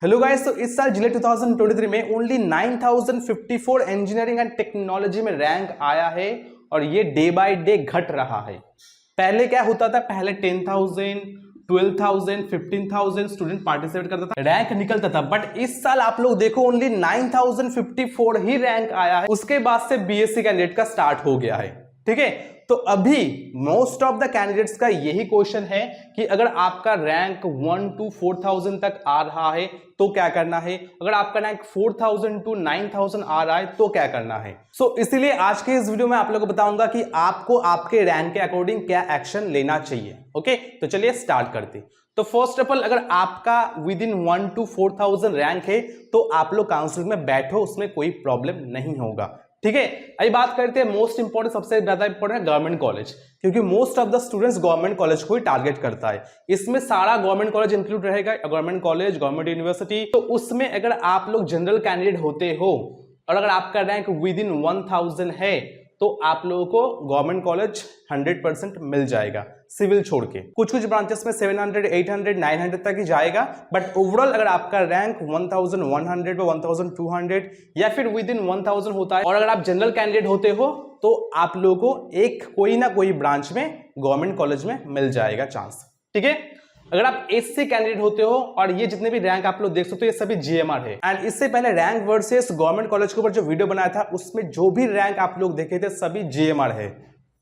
Hello guys, तो इस साल जुलाई 2023 में ओनली 9054 इंजीनियरिंग एंड टेक्नोलॉजी में रैंक आया है और ये डे बाय डे घट रहा है। पहले क्या होता था, पहले 10,000 12,000 15,000 स्टूडेंट पार्टिसिपेट करता था, रैंक निकलता था। बट इस साल आप लोग देखो ओनली 9054 ही रैंक आया है। उसके बाद से बीएससी कैंडिडेट का स्टार्ट हो गया है। ठीक है, तो अभी मोस्ट ऑफ द कैंडिडेट्स का यही क्वेश्चन है कि अगर आपका रैंक 1 to 4,000 तक आ रहा है तो क्या करना है, अगर आपका रैंक 4,000 to 9,000 आ रहा है तो क्या करना है। सो इसीलिए आज के इस वीडियो में आप लोगों को बताऊंगा कि आपको आपके रैंक के अकॉर्डिंग क्या एक्शन लेना चाहिए। ओके, तो चलिए स्टार्ट करते। तो फर्स्ट ऑफ ऑल, अगर आपका विद इन 1 to 4,000 रैंक है तो आप लोग काउंसलिंग में बैठो, उसमें कोई प्रॉब्लम नहीं होगा। ठीक है, अभी बात करते हैं मोस्ट इंपॉर्टेंट, सबसे ज्यादा इंपॉर्टेंट है गवर्नमेंट कॉलेज, क्योंकि most of the students government college को ही टारगेट करता है। इसमें सारा गवर्नमेंट कॉलेज इंक्लूड रहेगा, गवर्नमेंट कॉलेज, गवर्नमेंट यूनिवर्सिटी। तो उसमें अगर आप लोग जनरल कैंडिडेट होते हो और अगर आपका रैंक विद इन 1000 है तो आप लोगों को गवर्नमेंट कॉलेज 100% मिल जाएगा, सिविल छोड़ के। कुछ कुछ ब्रांचेस में 700, 800, 900 तक ही जाएगा, बट ओवरऑल अगर आपका रैंक 1100 व 1200 या फिर विद इन 1000 होता है और अगर आप जनरल कैंडिडेट होते हो तो आप लोगों को एक कोई ना कोई ब्रांच में गवर्नमेंट कॉलेज में मिल जाएगा चांस। ठीक है, अगर आप एससी कैंडिडेट होते हो और ये जितने भी रैंक आप लोग देख सकते हो ये सभी जीएमआर है। एंड इससे पहले रैंक वर्सेस गवर्नमेंट कॉलेज के ऊपर जो वीडियो बनाया था उसमें जो भी रैंक आप लोग देखे थे सभी जीएमआर है।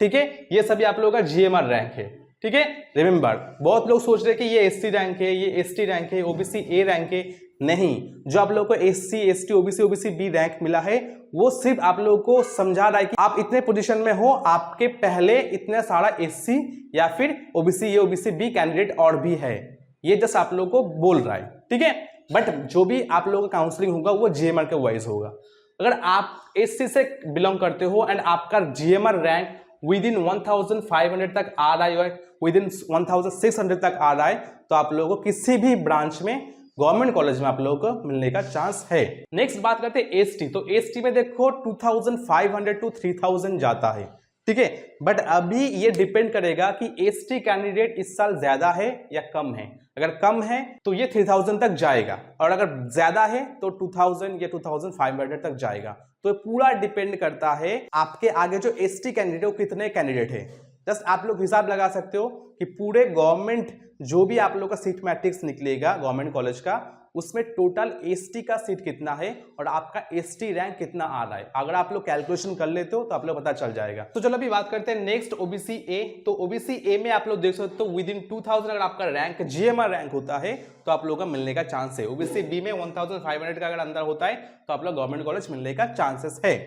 ठीक है, ये सभी आप लोगों का जीएमआर रैंक है। ठीक है, रिमेंबर, बहुत लोग सोच रहे हैं कि ये एससी रैंक है, ये एसटी रैंक है, ओबीसी ए रैंक है। नहीं, जो आप लोगों को SC ST OBC B rank मिला है वो सिर्फ आप लोगों को समझा रहा है कि आप इतने पोजीशन में हो, आपके पहले इतना सारा एससी या फिर OBC A OBC B candidate और भी है। ये जस्ट आप लोगों को बोल रहा है। ठीक है, बट जो भी आप लोगों का काउंसलिंग होगा वो जीएमआर के वाइज होगा। अगर आप एससी से बिलोंग करते हो एंड आपका जीएमआर रैंक विद इन 1500 तक आ रहा है, विद इन 1600 तक आ रहा है, तो आप लोगों को किसी भी ब्रांच में गवर्नमेंट कॉलेज में आप लोगों को मिलने का चांस है। नेक्स्ट बात करते हैं एसटी। तो एसटी में देखो 2500 to 3000 जाता है। ठीक है, बट अभी ये डिपेंड करेगा कि एसटी कैंडिडेट इस साल ज्यादा है या कम है। अगर कम है तो ये 3000 तक जाएगा और अगर ज्यादा है तो 2000 या 2500 तक जाएगा। तो पूरा डिपेंड करता है आपके आगे जो एसटी कैंडिडेट है वो कितने कैंडिडेट है। जस्ट आप लोग हिसाब लगा सकते हो कि पूरे गवर्नमेंट जो भी आप लोग का सीट मैट्रिक्स निकलेगा गवर्नमेंट कॉलेज का, उसमें टोटल एसटी का सीट कितना है और आपका एसटी रैंक कितना आ रहा है। अगर आप लोग कैलकुलेशन कर लेते हो तो आप लोग पता चल जाएगा। तो चलो अभी बात करते हैं नेक्स्ट ओबीसी ए। तो ओबीसी ए में आप लोग देख सकते हो विद इन 2000 अगर आपका रैंक जीएमआर रैंक होता है तो आप लोगों का मिलने का चांस है। ओबीसी बी में 1500 का अगर अंदर होता है तो आप लोग गवर्नमेंट कॉलेज मिलने का चांसेस है।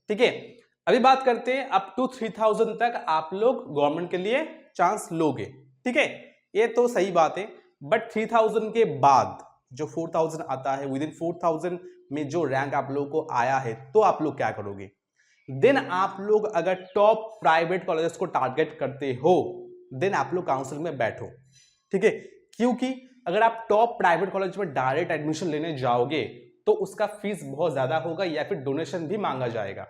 ठीक है, अभी बात करते हैं अप टू 3000 तक आप लोग गवर्नमेंट के लिए चांस लोगे। ठीक है, ये तो सही बात है, बट 3000 के बाद जो 4000 आता है, विद इन 4000 में जो रैंक आप लोगों को आया है तो आप लोग क्या करोगे। देन आप लोग अगर टॉप प्राइवेट कॉलेजेस को टारगेट करते हो देन आप लोग काउंसिल में बैठो। ठीक है, क्योंकि अगर आप टॉप प्राइवेट कॉलेज में डायरेक्ट एडमिशन लेने जाओगे तो उसका फीस बहुत ज्यादा होगा या फिर डोनेशन भी मांगा जाएगा।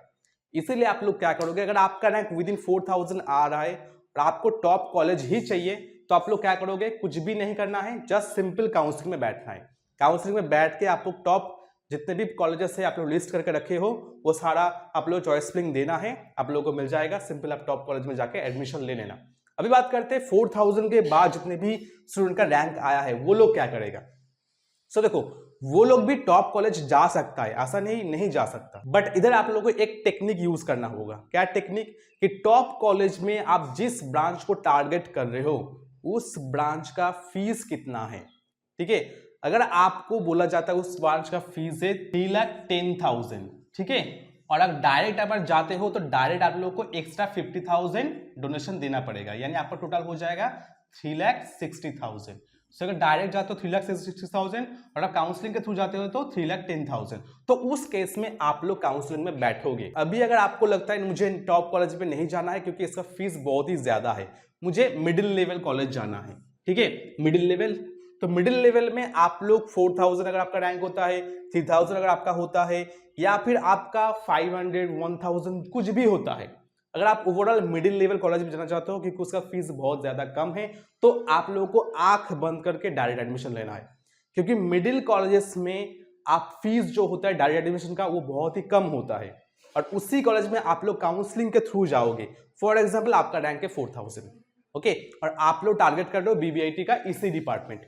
इसीलिए आप लोग क्या करोगे, अगर आपका रैंक विद इन 4000 आ रहा है और आपको टॉप कॉलेज ही चाहिए तो आप लोग क्या करोगे, कुछ भी नहीं करना है, जस्ट सिंपल काउंसलिंग में बैठना है। काउंसलिंग में बैठ के आप लोग टॉप जितने भी कॉलेजेस है आप लोग लिस्ट करके रखे हो वो सारा आप लोग चॉइस फिलिंग देना है, आप लोगों को मिल जाएगा। सिंपल आप टॉप कॉलेज में जाके एडमिशन ले लेना। अभी बात करते हैं 4000 के बाद जितने भी स्टूडेंट का रैंक आया है वो लोग क्या करेगा। सो देखो, वो लोग भी टॉप कॉलेज जा सकता है, ऐसा नहीं जा सकता, बट इधर आप लोगों को एक टेक्निक यूज करना होगा। क्या टेक्निक, कि टॉप कॉलेज में आप जिस ब्रांच को टारगेट कर रहे हो उस ब्रांच का फीस कितना है। ठीक है, अगर आपको बोला जाता है उस ब्रांच का फीस है 3,10,000, ठीक है, और अगर डायरेक्ट अगर जाते हो तो डायरेक्ट आप लोग को एक्स्ट्रा 50,000 डोनेशन देना पड़ेगा, यानी आपका टोटल हो जाएगा 3,60,000। सो अगर डायरेक्ट जाते हो 3,60,000 और आप काउंसलिंग के थ्रू जाते हो तो 3,10,000। तो उस केस में आप लोग काउंसलिंग में बैठोगे। अभी अगर आपको लगता है मुझे टॉप कॉलेज में नहीं जाना है क्योंकि इसका फीस बहुत ही ज्यादा है, मुझे मिडिल लेवल कॉलेज जाना है। ठीक है, मिडिल लेवल, तो मिडिल लेवल में आप लोग 4000 अगर आपका रैंक होता है, 3000 अगर आपका होता है, या फिर आपका 500 1000 कुछ भी होता है, अगर आप ओवरऑल मिडिल लेवल कॉलेज में जाना चाहते हो क्योंकि उसका फीस बहुत ज्यादा कम है तो आप लोगों को आंख बंद करके डायरेक्ट एडमिशन लेना है। क्योंकि मिडिल कॉलेजेस में आप फीस जो होता है डायरेक्ट एडमिशन का वो बहुत ही कम होता है, और उसी कॉलेज में आप लोग काउंसलिंग के थ्रू जाओगे। फॉर एग्जाम्पल आपका रैंक है 4000, ओके, और आप लोग टारगेट कर रहे हो बीबीआईटी का ईसी डिपार्टमेंट,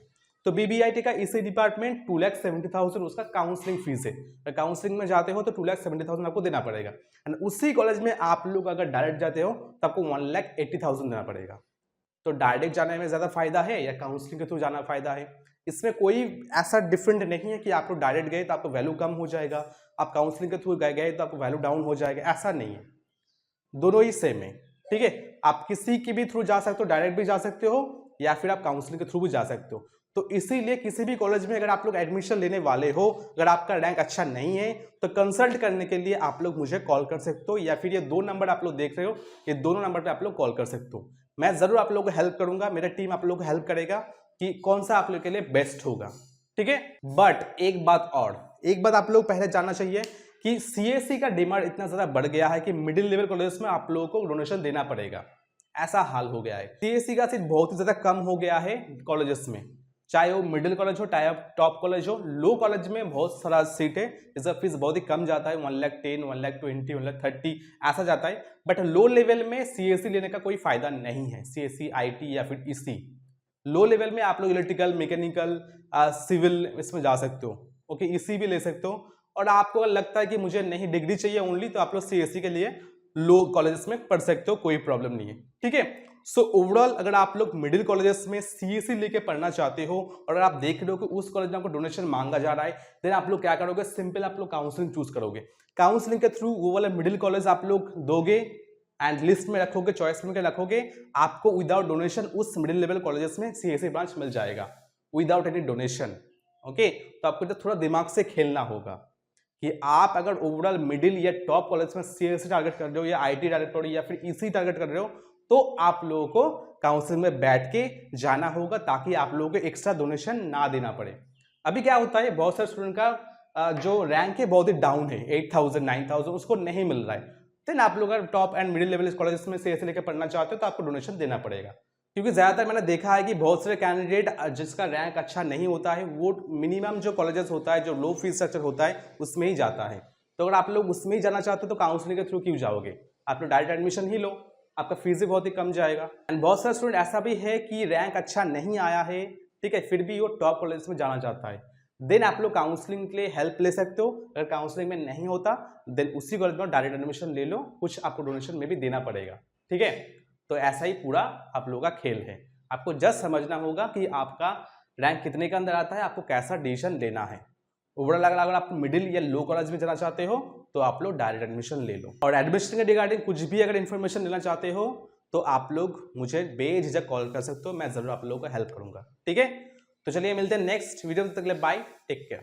तो बीबीआईटी का ईसी डिपार्टमेंट 2,70,000 उसका काउंसलिंग फीस है। अगर काउंसलिंग में जाते हो तो 2,70,000 आपको देना पड़ेगा, एंड उसी कॉलेज में आप लोग अगर डायरेक्ट जाते हो तो आपको 1,80,000 देना पड़ेगा। तो डायरेक्ट जाने में ज्यादा फायदा है या काउंसलिंग के थ्रू जाना फायदा है? इसमें कोई ऐसा डिफरेंट नहीं है कि आप लोग डायरेक्ट गए तो आपको वैल्यू कम हो जाएगा, आप काउंसलिंग के थ्रू गए तो आपको वैल्यू डाउन हो जाएगा, ऐसा नहीं है, दोनों ही सेम है। ठीक है, आप किसी के भी थ्रू जा सकते हो, डायरेक्ट भी जा सकते हो या फिर आप काउंसलिंग के थ्रू भी जा सकते हो। तो इसीलिए किसी भी कॉलेज में अगर आप लोग एडमिशन लेने वाले हो, अगर आपका रैंक अच्छा नहीं है तो कंसल्ट करने के लिए आप लोग मुझे कॉल कर सकते हो, या फिर ये 2 नंबर आप लोग देख रहे हो, ये दोनों नंबर पे आप लोग कॉल कर सकते हो। मैं जरूर आप लोगों को हेल्प करूंगा, मेरा टीम आप लोग को हेल्प करेगा कि कौन सा आप लोग के लिए बेस्ट होगा। ठीक है, बट एक बात आप लोग पहले जानना चाहिए कि सीएससी का डिमांड इतना ज्यादा बढ़ गया है कि मिडिल लेवल कॉलेज में आप लोगों को डोनेशन देना पड़ेगा, ऐसा हाल हो गया है। सीएससी का सीट बहुत ही ज्यादा कम हो गया है कॉलेजेस में, चाहे वो मिडिल कॉलेज हो, चाहे टॉप कॉलेज हो। लो कॉलेज में बहुत सारा सीट है, इसका फीस बहुत ही कम जाता है, 1,10,000, 1,20,000, 1,30,000 ऐसा जाता है। बट लो लेवल में सीएससी लेने का कोई फायदा नहीं है, सीएससी, आईटी या फिर ईसी। लो लेवल में आप लोग इलेक्ट्रिकल, मैकेनिकल, सिविल इसमें जा सकते हो, ओके, ईसी भी ले सकते हो। और आपको अगर लगता है कि मुझे नहीं डिग्री चाहिए ओनली, तो आप लोग सीएससी के लिए लो कॉलेजेस में पढ़ सकते हो, कोई प्रॉब्लम नहीं है। ठीक है, सो ओवरऑल अगर आप लोग मिडिल कॉलेजेस में सीएससी लेके पढ़ना चाहते हो और अगर आप देख रहे हो कि उस कॉलेज में आपको डोनेशन मांगा जा रहा है, देन आप लोग क्या करोगे, सिंपल आप लोग काउंसलिंग चूज करोगे। काउंसलिंग के थ्रू वो वाला मिडिल कॉलेज आप लोग दोगे एंड लिस्ट में रखोगे, चॉइस में रखोगे, आपको विदाउट डोनेशन उस मिडिल लेवल कॉलेजेस में सीएससी ब्रांच मिल जाएगा विदाउट एनी डोनेशन। ओके, तो आपको तो थोड़ा दिमाग से खेलना होगा कि आप अगर ओवरऑल मिडिल या टॉप कॉलेज में सीएससी टारगेट कर रहे हो या आईटी टारगेट कर रहे हो या फिर ईसी टारगेट कर रहे हो, तो आप लोगों को काउंसलिंग में बैठ के जाना होगा ताकि आप लोगों को एक्स्ट्रा डोनेशन ना देना पड़े। अभी क्या होता है, बहुत सारे स्टूडेंट का जो रैंक है बहुत ही डाउन है, 8,000, 9,000 उसको नहीं मिल रहा है। देन आप लोग अगर top and middle level colleges में सीएससी लेकर पढ़ना चाहते हो तो आपको डोनेशन देना पड़ेगा, क्योंकि ज्यादातर मैंने देखा है कि बहुत सारे कैंडिडेट जिसका रैंक अच्छा नहीं होता है वो मिनिमम जो कॉलेजेस होता है, जो लो फीस स्ट्रक्चर होता है, उसमें ही जाता है। तो अगर आप लोग उसमें ही जाना चाहते हो तो काउंसलिंग के थ्रू क्यों जाओगे, आप लोग डायरेक्ट एडमिशन ही लो, आपका फीस भी बहुत ही कम जाएगा। एंड बहुत सारे स्टूडेंट ऐसा भी है कि रैंक अच्छा नहीं आया है, ठीक है, फिर भी वो टॉप कॉलेज में जाना चाहता है, देन आप लोग काउंसलिंग के लिए हेल्प ले सकते हो। अगर काउंसलिंग में नहीं होता देन उसी कॉलेज में डायरेक्ट एडमिशन ले लो, कुछ आपको डोनेशन में भी देना पड़ेगा। ठीक है, तो ऐसा ही पूरा आप लोगों का खेल है। आपको जस्ट समझना होगा कि आपका रैंक कितने के अंदर आता है, आपको कैसा डिसीजन लेना है। ओवरऑल अगर आप मिडिल या लो कॉलेज में जाना चाहते हो तो आप लोग डायरेक्ट एडमिशन ले लो, और एडमिशन के रिगार्डिंग कुछ भी अगर इन्फॉर्मेशन लेना चाहते हो तो आप लोग मुझे बेझिझक कॉल कर सकते हो, मैं जरूर आप लोगों को हेल्प करूंगा। ठीक है, तो चलिए मिलते हैं नेक्स्ट वीडियो में, तक के लिए बाय, टेक केयर।